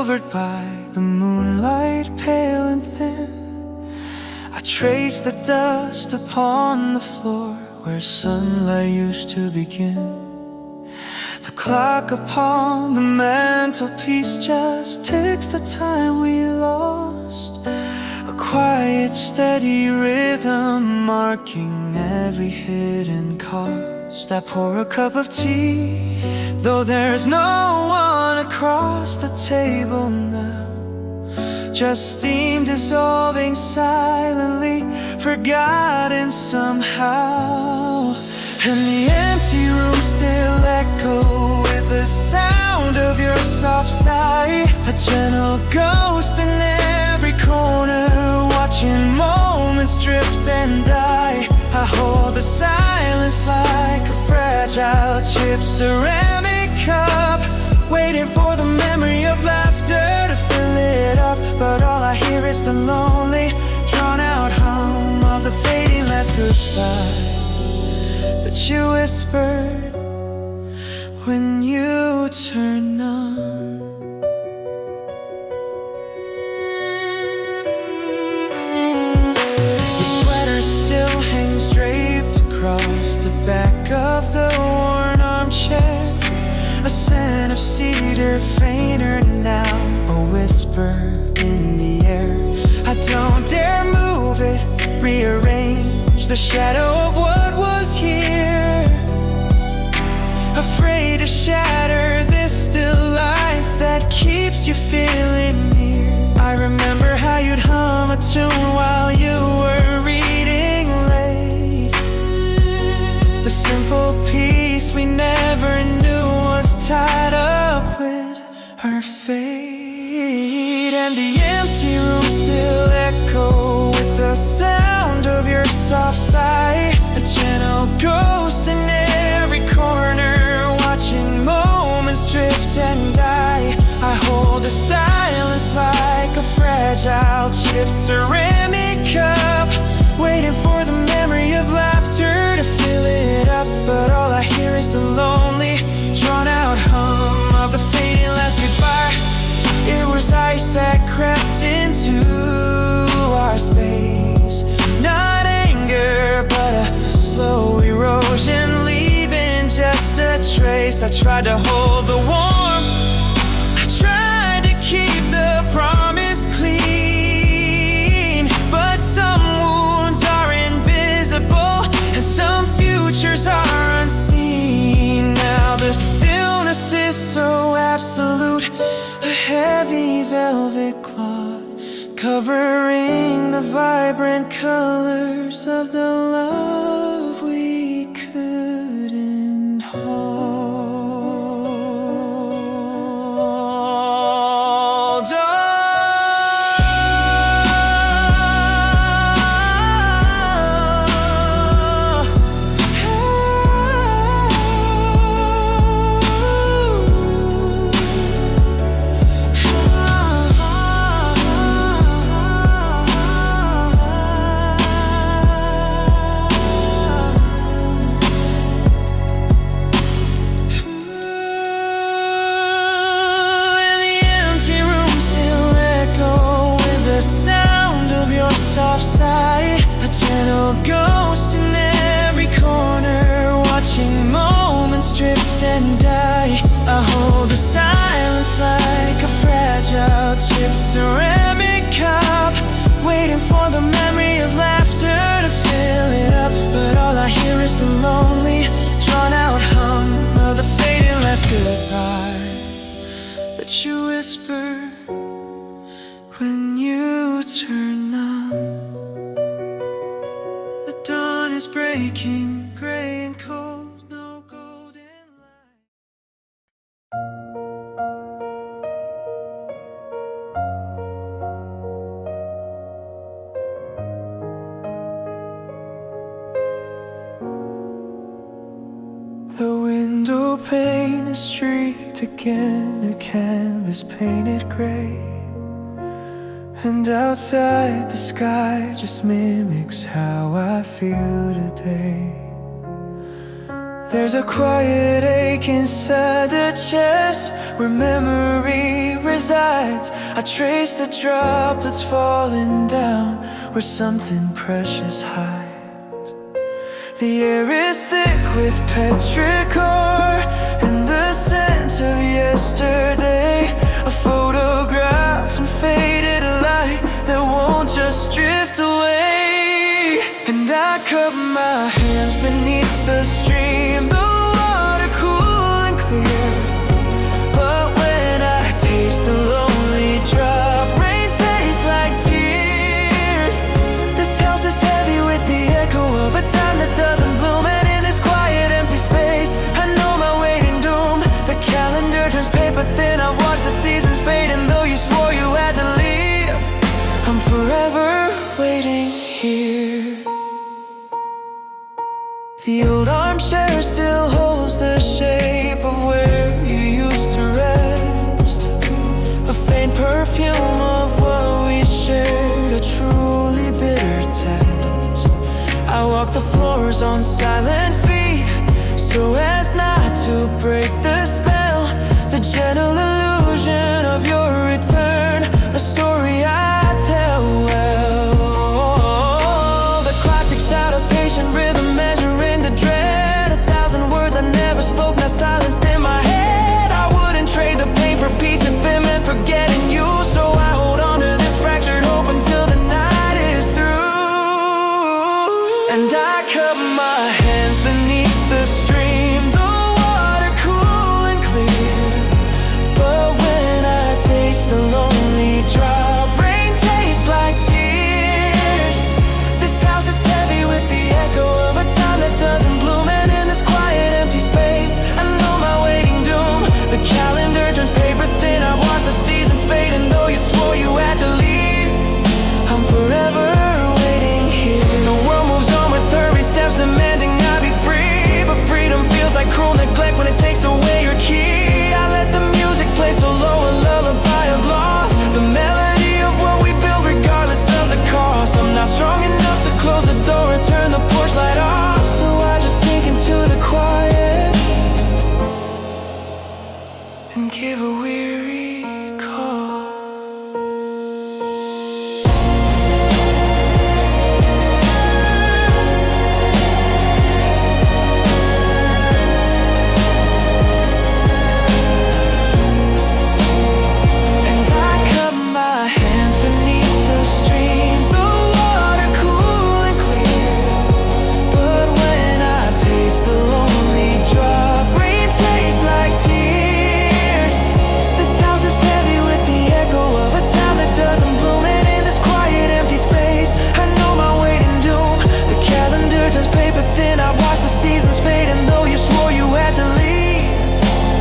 silvered by the moonlight, pale and thin. I trace the dust upon the floor where sunlight used to begin. The clock upon the mantelpiece just ticks the time we lost. A quiet, steady rhythm marking every hidden cost. I pour a cup of tea, though there's no one across the table now. Just steam dissolving silently, forgotten somehow. And the empty room still echo with the sound of your soft sigh. A gentle ghost in every corner, watching moments drift and die. I hold the silence like a fragile chipped ceramic cup, waiting for the memory of laughter to fill it up. But all I hear is the lonely, drawn-out hum of the fading last goodbye that you whispered when you turn numb. Your sweater still hangs draped across the back of the worn armchair. A scent of cedar, fainter now, a whisper in the air. I don't dare move it, rearrange the shadow of what was here. Afraid to shatter this still life that keeps you feeling near. I remember how you'd hum a tune while you were reading late. The simple peace we never knew was tied up with her fate. And the empty room still echo with the sound of your soft sigh. A gentle ghost in every corner, watching moments drift and die. I hold the silence like a fragile chipped ceramic cup, waiting for the memory of laughter to fill it up. But all I hear is the lonely, drawn-out hum of the fading last goodbye. It was ice that crept into our space, not anger, but a slow erosion, leaving just a trace. I tried to hold the warmth, I tried to keep the promise clean, but some wounds are invisible and some futures are unseen. Now the stillness is so absolute, a heavy velvet cloth covering the vibrant colors of the love we couldn't hold on. Soft sigh, a gentle ghost in every corner, watching moments drift and die. I hold the silence like a fragile chipped ceramic cup, waiting for the memory of laughter to fill it up. But all I hear is the lonely, drawn-out hum of the fading last goodbye that you whisper when you turn numb. The dawn is breaking, gray and cold, no golden light. The window pane is streaked again, a canvas painted gray. And outside the sky just mimics how I feel today. There's a quiet ache inside the chest where memory resides. I trace the droplets falling down where something precious hides. The air is thick with petrichor and the scent of yesterday. A photograph in faded light that won't just drift away. And I cup my hands beneath the stream, the water cool and clear. But when I taste the lonely drop, rain tastes like tears. This house is heavy with the echo of a time that doesn't bloom. And in this quiet empty space, I know my waiting doom. The calendar turns paper thin, I've watched the seasons fade. And though you swore you had to leave, I'm forever waiting here. The old armchair still holds the shape of where you used to rest. A faint perfume of what we shared, a truly bitter taste. I walk the floors on silent feet so as not to break the spell. The gentle illusion of your return, a story I tell well. The clock ticks out a patient rhythm, measuring the dread. 1,000 words I never spoke, now silenced in my head. I wouldn't trade the pain for peace if it meant forgetting you. So I hold on to this fractured hope until the night is through. And I cup my hands beneath the stream, the water cool and clear. But when I taste the lonely drop, rain tastes like tears. This house is heavy with the echo of a time that doesn't bloom. And in this quiet empty space, I know my waiting doom. The calendar turns paper thin, I've watched the seasons fade. And though you swore you had to leave, I'm forever waiting here. The world moves on with hurry steps, demanding I be free. But freedom feels like cruel neglect when it takes away your key. I let the music play so low, a lullaby of loss, the melody of what we build regardless of the cost. I'm not strong enough to close the door and turn the porch light off, so I just sink into the quiet and give a weary call. And I cup my hands beneath the stream, the water cool and clear. But when I taste the lonely drop, rain tastes like tears. This house is heavy with the echo of a time that doesn't bloom. And in this quiet empty space, I know my waiting doom. The calendar turns paper thin, I've watched the seasons fade. And though you swore you had to leave,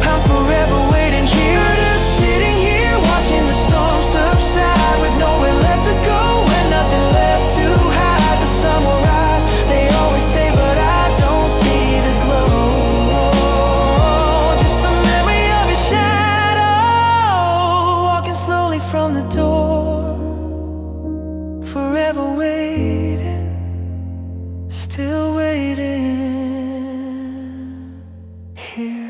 I'm forever waiting here. Just sitting here watching the storm subside, with nowhere left to go and nothing left to hide. The sun will rise, they always say, but I don't see the glow. Just the memory of your shadow, walking slowly from the door. Forever waiting, still waiting here.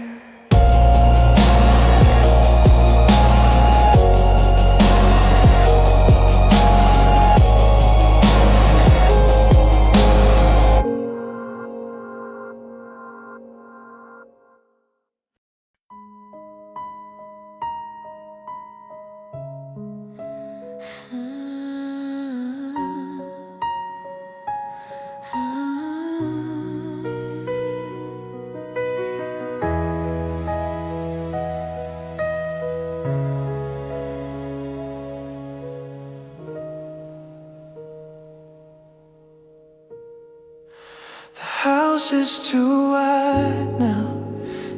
The house is too wide now,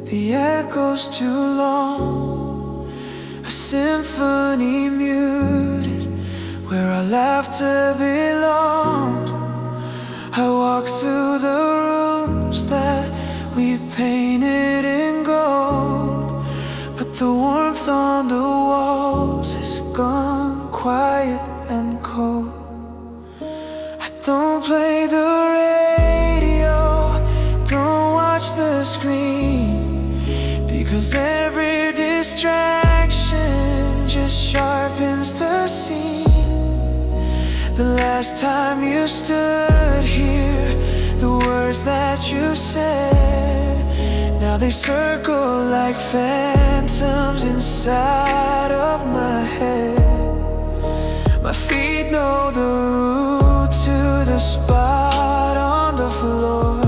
the echo's too long. A symphony muted where our laughter belonged. I walk through the rooms that we painted in gold, but the warmth on the walls is gone quiet and cold. I don't play the radio, don't watch the screen. 'cause every distraction just sharpens the scene. The last time you stood here, the words that you said, now they circle like phantoms inside of my head. My feet know the route to the spot on the floor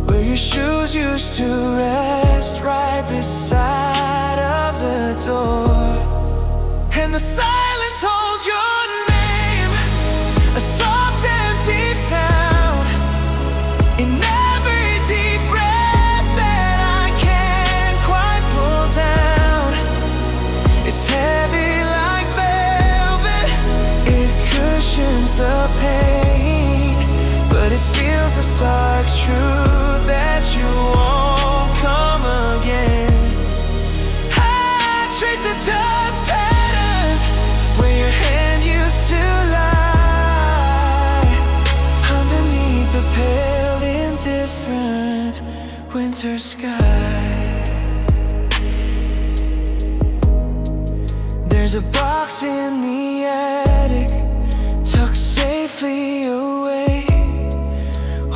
where your shoes used to rest, right beside of the door. And the silence holds your name, a soft empty sound in every deep breath that I can't quite pull down. It's heavy like velvet, it cushions the pain, but it seals the stark truth that you won't come again. I trace the dust patterns where your hand used to lie, underneath the pale, indifferent winter sky. There's a box in the attic, tucked safely away,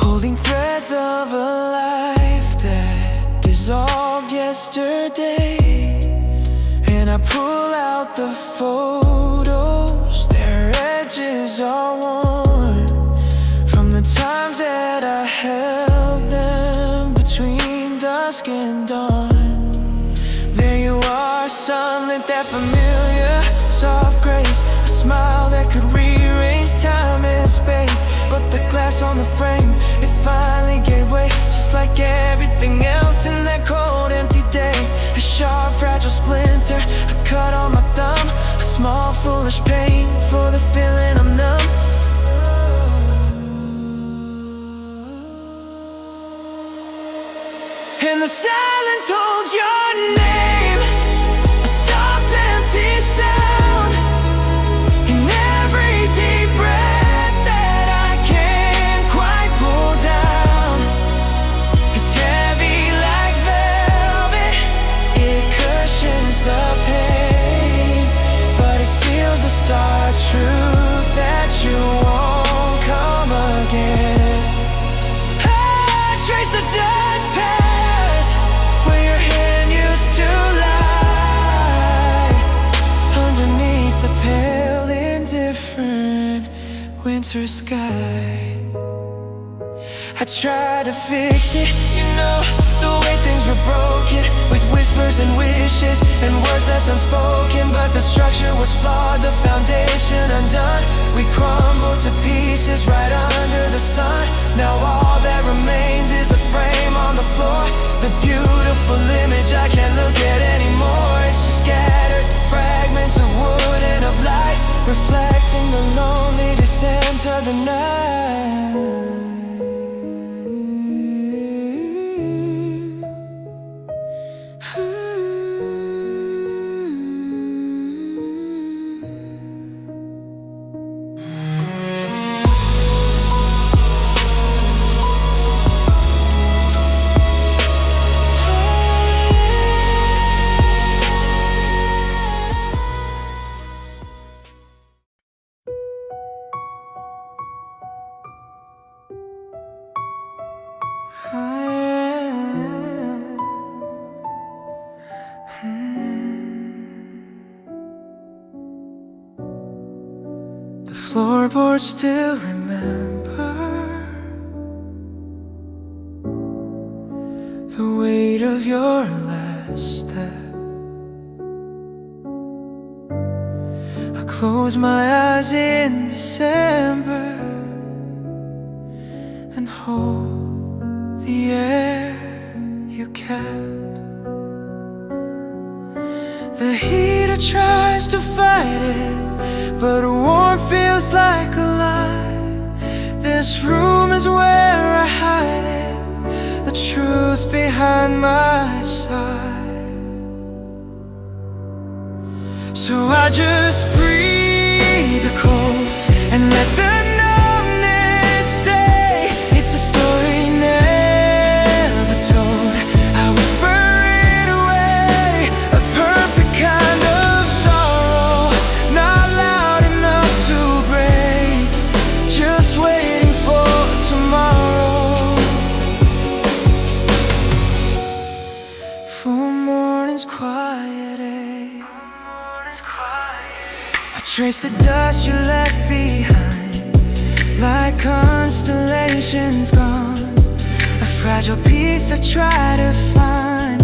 holding threads of a life that dissolved yesterday. And I pull out the photos, their edges are worn from the times that I held them between dusk and dawn. There you are, sunlit, that familiar soft grace, a smile that could rearrange time and space. But the glass on the frame, it finally gave way, just like everything else in that cold, empty day. A sharp, fragile splinter, a cut on my thumb, a small, foolish pain for the feeling I'm numb. And the silence holds your name, a soft, empty sound in every deep breath that I can't quite pull down. It's heavy like velvet, it cushions the pain, but it seals the stark truth that you won't come again. I trace the dust paths where your hand used to lie, underneath the pale, indifferent winter sky. I tried to fix it, you know, the way things were broken, with whispers and wishes and words left unspoken. But the structure was flawed, the foundation undone. We crumbled to pieces right under the sun. Now all that remains is the frame on the floor, the beautiful image I can't look at anymore. It's just scattered fragments of wood and of light, reflecting the lonely descent of the night. The floorboards still remember the weight of your last step. I close my eyes in December and hold the air you kept. The heater tries to fight it, but warmth feels like a lie. This room is where I hide it, the truth behind my sigh. So I just breathe the cold and let the numbness stay. It's a story never told. I whisper it Trace the dust you left behind, like constellations gone. A fragile piece I try to find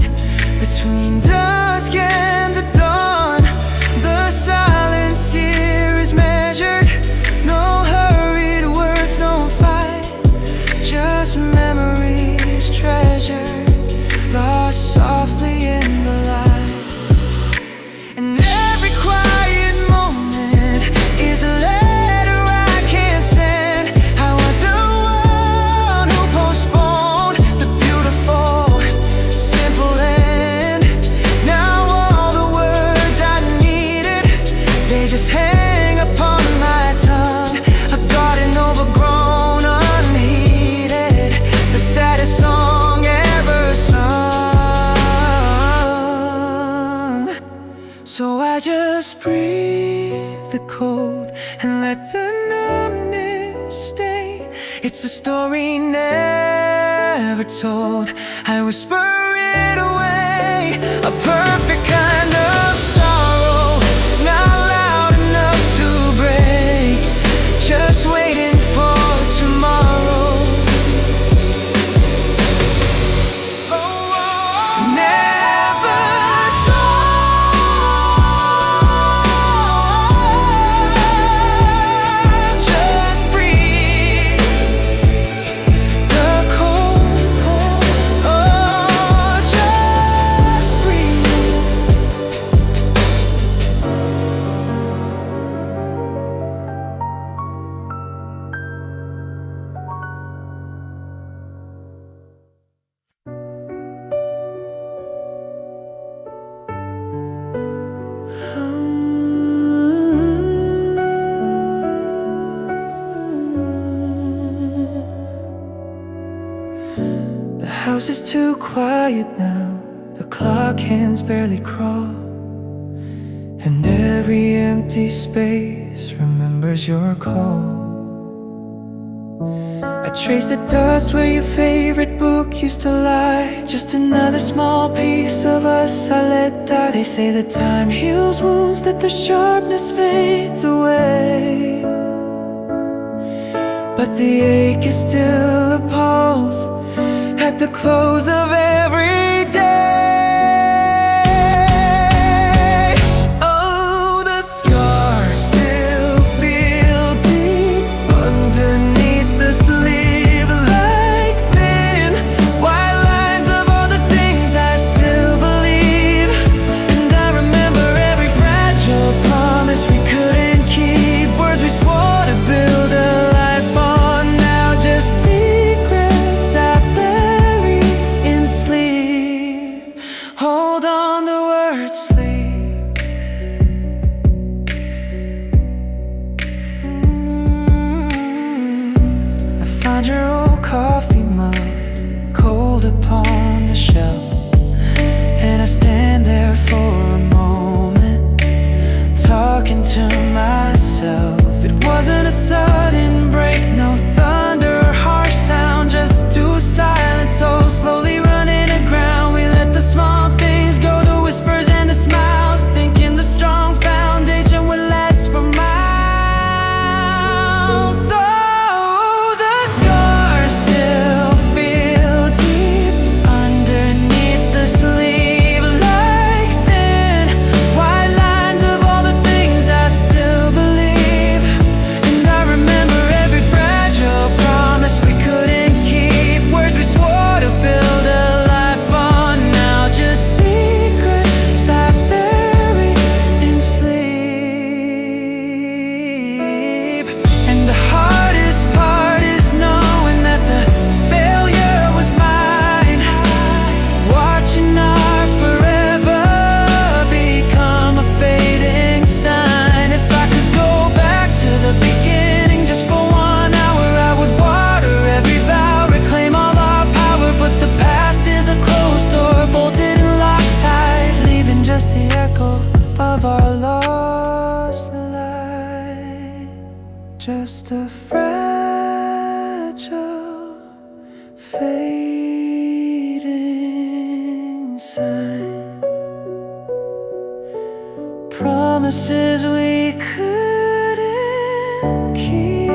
between dusk and the dawn. The silence here is measured, no hurried words, no fight, just memories treasured, lost softly in the light. And every quiet moment is a letter I can't send. I was the one who postponed the beautiful, simple end. Now all the words I needed, they just hang upon my tongue. A garden overgrown, unheeded, the saddest song ever sung. So I just breathe the cold and let the numbness stay. It's a story never told, I whisper it away. A perfect kind of sorrow, not loud enough to break, just waiting for tomorrow. Never told, just breathe the cold. Oh, just breathe. The house is too quiet now, the clock hands barely crawl, and every empty space remembers your call. I trace the dust where your favorite book used to lie, just another small piece of us I let die. They say that time heals wounds, that the sharpness fades away, but the ache is still a pulse at the close of every day. Oh, the scars still feel deep underneath the sleeve, like thin white lines of all the things I still believe. And I remember every fragile promise we couldn't keep, words we swore to build a life on, now just secrets I bury in sleep. Hold on, the words sleep. I found your old coffee mug, cold upon the shelf, and I stand there for a moment, talking to myself. It wasn't a sudden break, no thunder or harsh sound, just two silent souls slowly running aground. We let the small things go, the whispers and the smiles, thinking the strong foundation would last for miles. So the scars still feel deep underneath the sleeve, like thin white lines of all the things I still believe. And I remember every fragile promise we couldn't keep, words we swore to build a life on, now just secrets I bury in sleep. And the hardest part is knowing that the failure was mine, watching our forever become a fading sign. If I could go back to the beginning just for 1 hour, I would water every vow, reclaim all our power. But the past is a closed door, bolted and locked tight, leaving just the echo of our lost light. Just a fragile, fading sign. Promise promises we couldn't keep.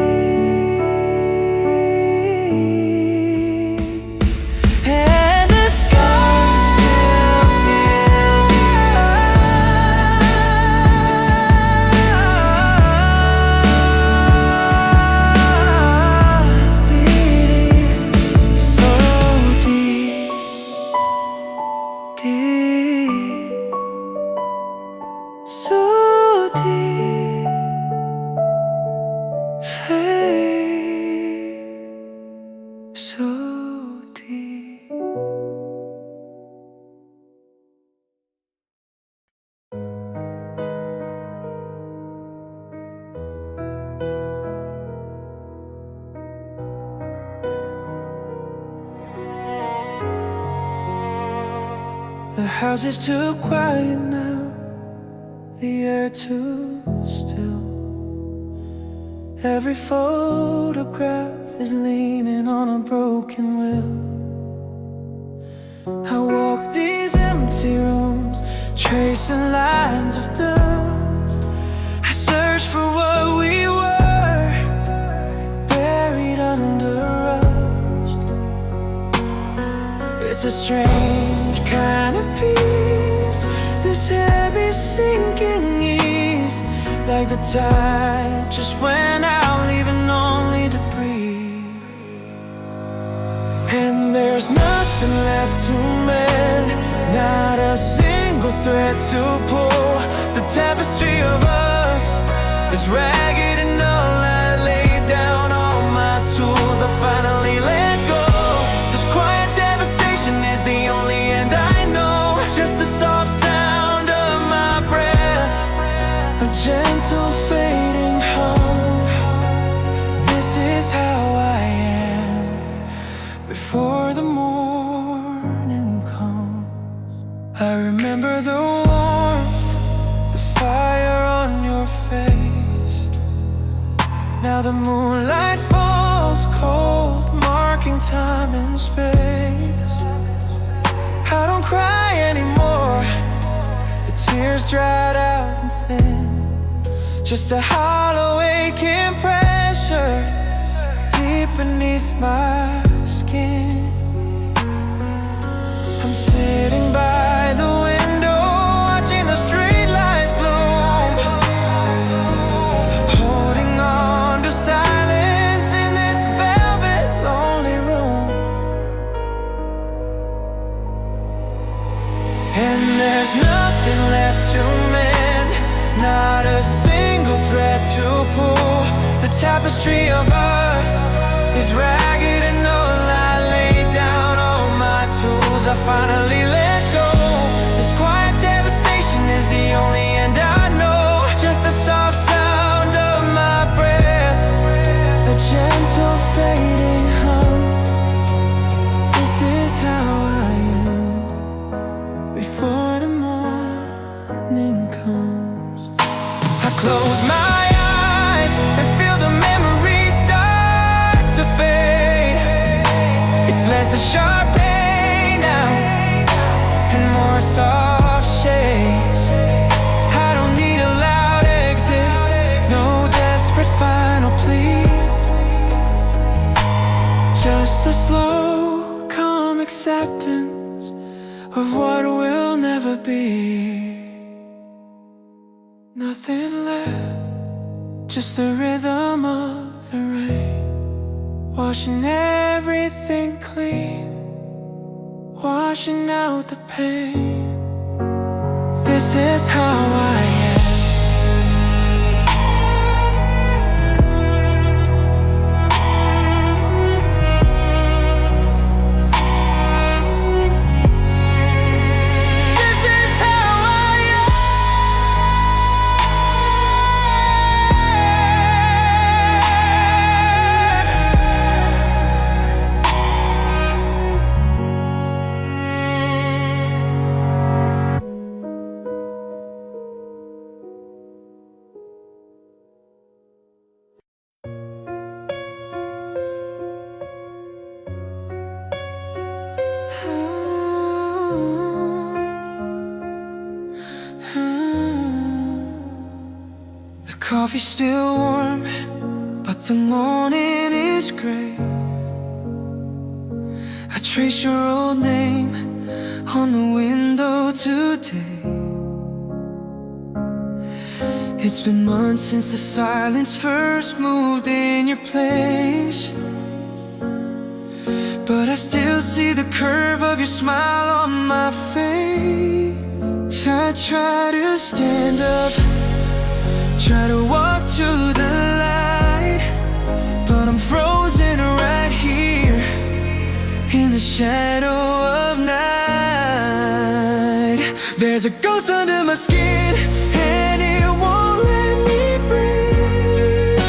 And the scars still feel deep, so deep, deep, so deep, fade, so deep. The house is too quiet now, the air too still. Every photograph is leaning on a broken will. I walk these empty rooms, tracing lines of dust. I search for what we were, buried under rust. It's a strange kind of peace, this heavy sinking ease, like the tide just went out, leaving only debris. And there's nothing left to mend, not a single thread to pull. The tapestry of us is ragged and all. I laid down all my tools, I finally let go. This quiet devastation is the only end I know, just the soft sound of my breath, a gentle fading home. This is how I am before the morning comes. I remember the warmth, the fire on your face. Now the moonlight falls cold, marking time and space. I don't cry anymore, the tears dried out and thin, just a hollow ache and pressure deep beneath my skin. I'm sitting by the window, watching the streetlights bloom, holding on to silence in this velvet lonely room. And there's nothing left to mend, not a single thread to pull. The tapestry of us is ragged and all. I laid down all my tools, I finally let go. This quiet devastation is the only end I know, just the soft sound of my breath, a gentle fading hum. This is how I am before the morning comes. I close my eyes and feel the memories start to fade. It's less a sharp pain now and more soft shades. I don't need a loud exit, no desperate final plea, just a slow, calm acceptance of what will never be. Nothing left, just the rhythm of the rain, washing everything clean, washing out the pain. This is how I am. This is how I am. The coffee's still warm, but the morning is gray. I trace your old name on the window today. It's been months since the silence first moved in your place, but I still see the curve of your smile on my face. I try to stand up, try to walk to the light, but I'm frozen right here in the shadow of night. There's a ghost under my skin, and it won't let me breathe.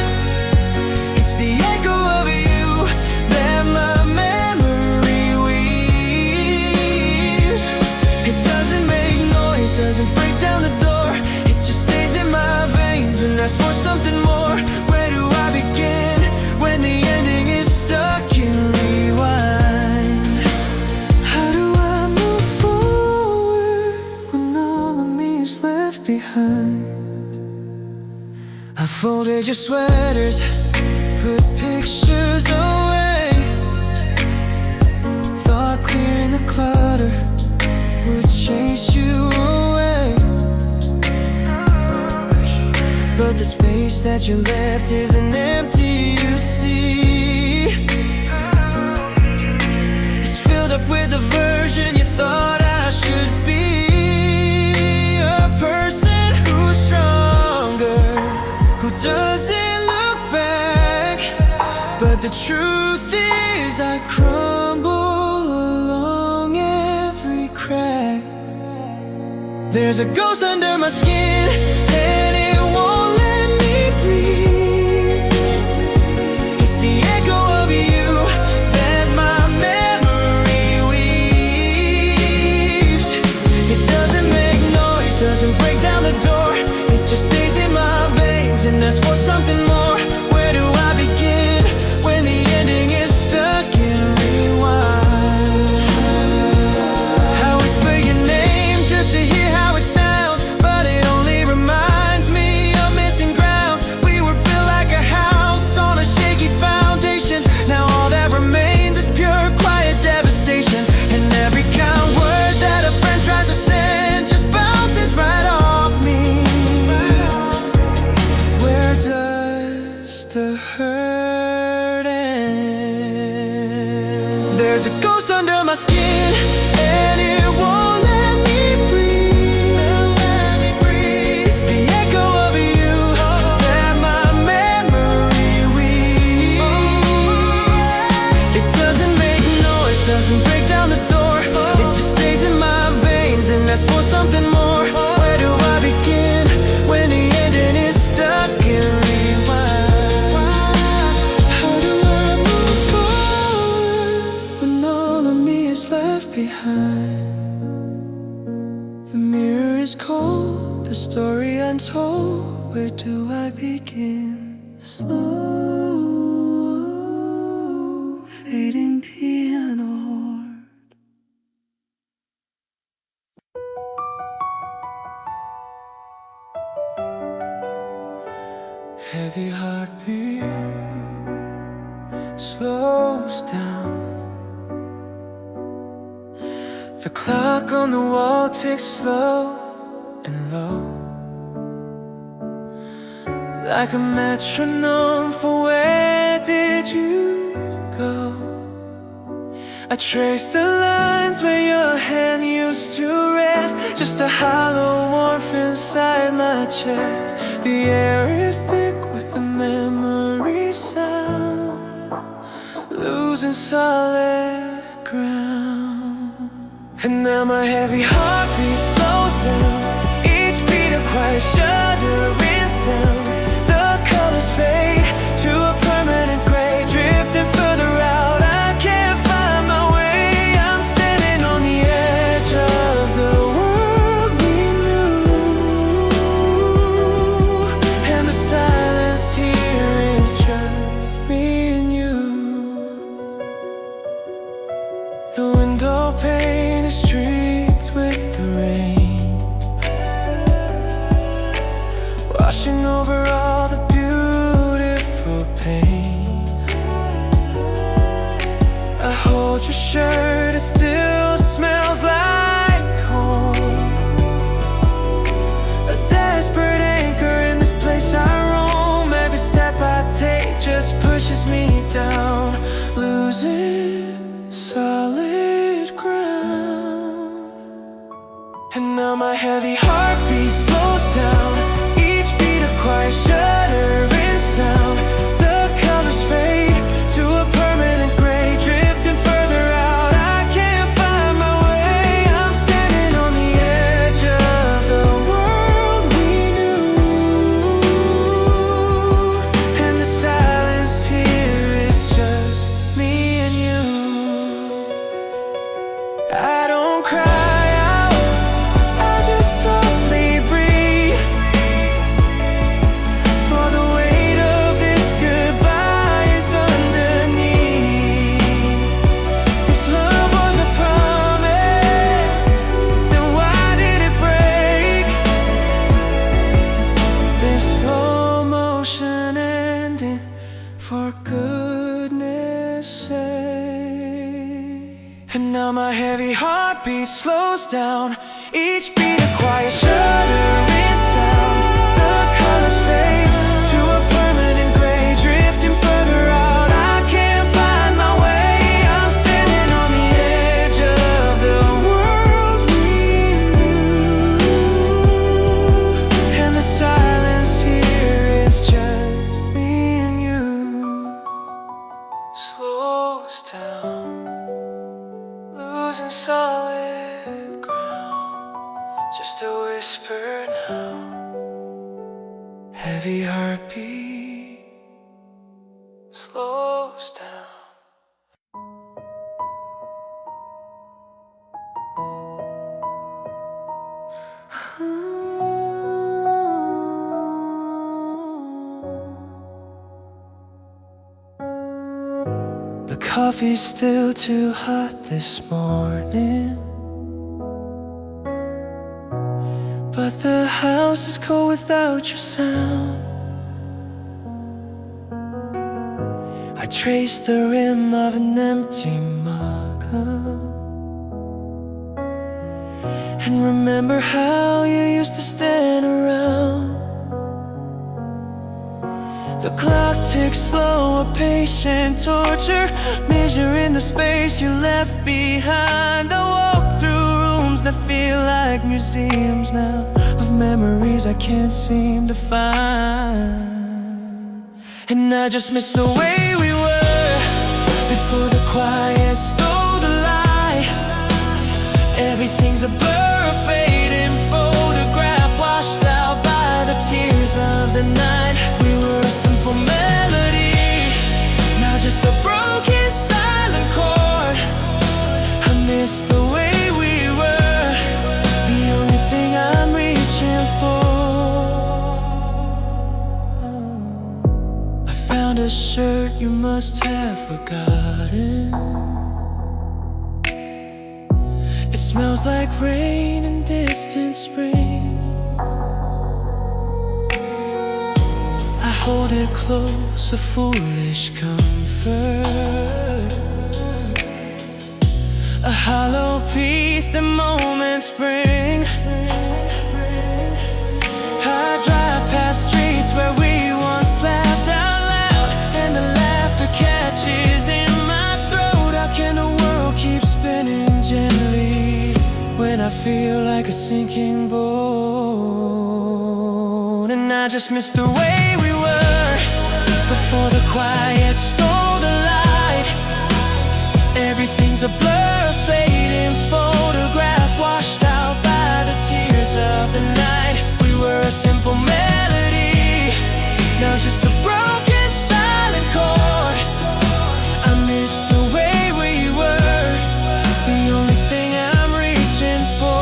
It's the echo of you that my memory weaves. It doesn't make noise, doesn't break down the door. It just stays in my veins and asks for something more. Where do I begin when the ending is stuck in rewind? How do I move forward when all of me is left behind? I folded your sweaters, put pictures away. Thought clearing the clutter would chase you away, but the space that you left isn't empty, you see. It's filled up with the version you thought I should be. A person who's stronger, who doesn't look back. But the truth is I crumble along every crack. There's a ghost under my skin, and it won't let me breathe. It's the echo of you that my memory weaves. It doesn't make noise, doesn't break down the door. It just stays in my veins and asks for something more. Where do I begin when the ending is stuck in rewind? I whisper your name just to hear how it sounds, but it only reminds me of missing grounds. We were built like a house on a shaky foundation. Now all that remains is pure quiet devastation. And every kind word that a friend tries to send just bounces right off me. Where does the hurt end? There's a ghost under my skin, and it won't let me breathe. It's the echo of you that my memory weaves. It doesn't make noise, doesn't break down the door. It just stays in my veins and asks for something more. Where do I begin when the ending is stuck in rewind? How do I move forward when all of me is left behind? The mirror is cold, the story untold. Where do I begin? Slow fading piano. Heavy heartbeat slows down. The clock on the wall ticks slow and low, like a metronome for where did you go? I trace the lines where your hand used to rest, just a hollow warmth inside my chest. The air is thick with the memory sound, losing solid ground. And now my heavy heartbeat slows down, each beat a quiet shuddering sound. The colors fade to a permanent gray, drifting further out. I can't find my way, I'm standing on the edge of the world we knew, and the silence here is just me and you. The window pane is streaked with the rain, over all the beautiful pain. I hold your shirt, it still smells like home. A desperate anchor in this place I roam. Every step I take just pushes me down, losing solid ground. And now my heavy heartbeat slows down, each beat a quiet shuddering sound. The colors fade to a permanent gray, drifting further out. I can't find my way. I'm standing on the edge of the world we knew, and the silence here is just me and you. I don't cry out, I just softly breathe, for the weight of this goodbye is underneath. If love was a promise, then why did it break? This slow motion ending, for goodness sake. And now my heavy heartbeat slows down, each beat a quiet shuddering sound. The colors fade to a permanent gray, drifting further out. I can't find my way. I'm standing on the edge of the world we knew, and the silence here is just me and you. Slows down, losing solid ground, just a whisper now. Heavy heartbeat slows down. The coffee's still too hot this morning, but the house is cold without your sound. I trace the rim of an empty mug and remember how you used to stand around. The clock ticks slow, a patient torture, measuring the space you left behind. I walk through rooms that feel like museums now, of memories I can't seem to find. And I just miss the way we were before the quiet stole the light. Everything's a blur, a fading photograph, washed out by the tears of the night. We were a simple melody, now just a broken silent chord. I miss the way we were, the only thing I'm reaching for. I found a shirt you must have forgotten. It smells like rain and distant spring. I hold it close, a foolish comfort, a hollow piece that moments bring. I drive past streets where we once laughed out loud, and the laughter catches in my throat. How can the world keep spinning gently when I feel like a sinking boat? And I just miss the way we were before the quiet stole the light. Everything's a blur, a fading photograph, washed out by the tears of the night. We were a simple melody, now just a broken silent chord. I miss the way we were, the only thing I'm reaching for.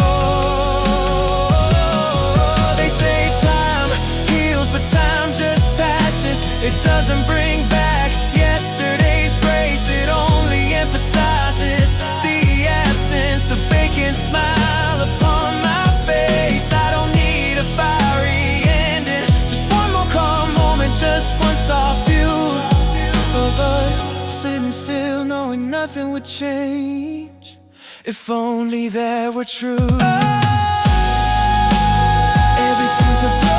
They say time heals, but time just passes. It doesn't bring back yesterday's grace. It only emphasizes the absence, the vacant smile upon my face. I don't need a fiery ending, just one more nothing would change if only that were true. Everything's a blur.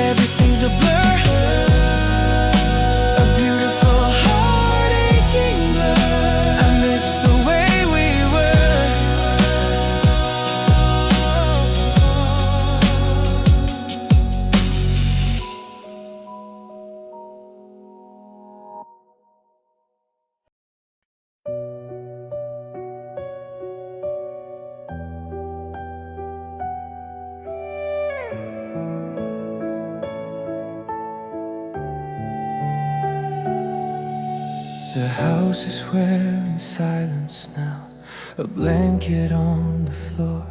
Everything's a blur. A beautiful heart aching blur. I miss the way we were. The house is wearing silence now, a blanket on the floor.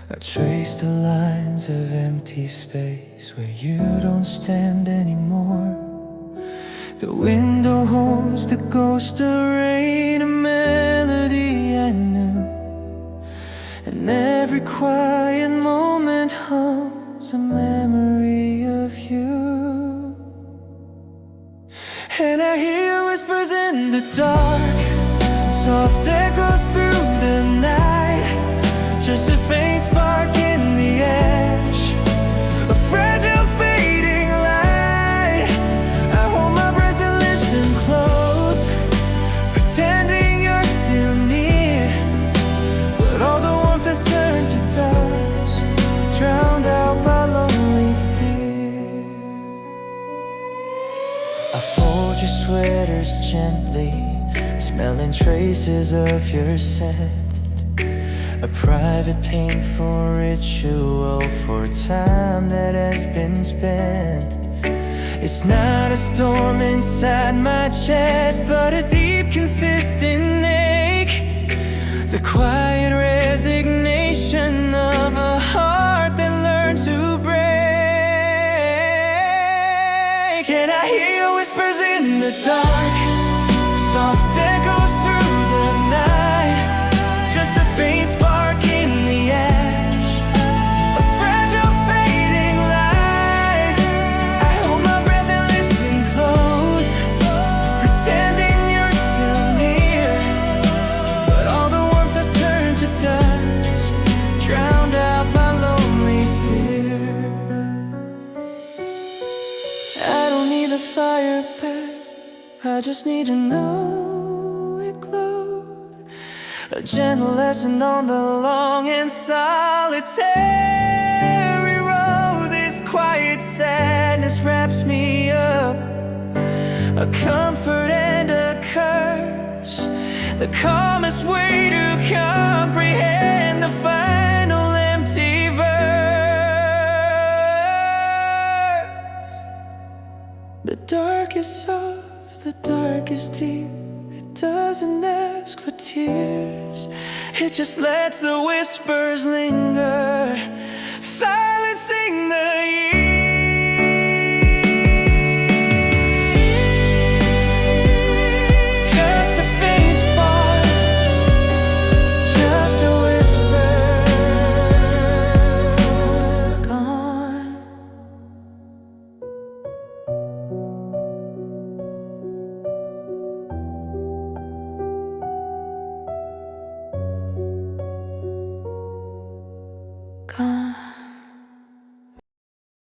I trace the lines of empty space where you don't stand anymore. The window holds the ghost of rain, a melody I knew, and every quiet moment hums a memory of you. And I hear whispers in the dark, soft echoes through the night, just a faint spark in the ash, a fragile fading light. I hold my breath and listen close, pretending you're still near, but all the warmth has turned to dust, drowned out by lonely fear. I fold your sweaters gently, smelling traces of your scent, a private painful ritual for time that has been spent. It's not a storm inside my chest, but a deep consistent ache, the quiet resignation of a heart that learned to break. And I hear whispers in the dark, soft echoes through the night, just a faint spark in the ash, a fragile fading light. I hold my breath and listen close, pretending you're still near, but all the warmth has turned to dust, drowned out by lonely fear. I don't need the fire back, I just need to know it glowed, a gentle lesson on the long and solitary road. This quiet sadness wraps me up, a comfort and a curse, the calmest way to comprehend the final empty verse. The darkest soft, the dark is deep, it doesn't ask for tears, it just lets the whispers linger, silencing the years.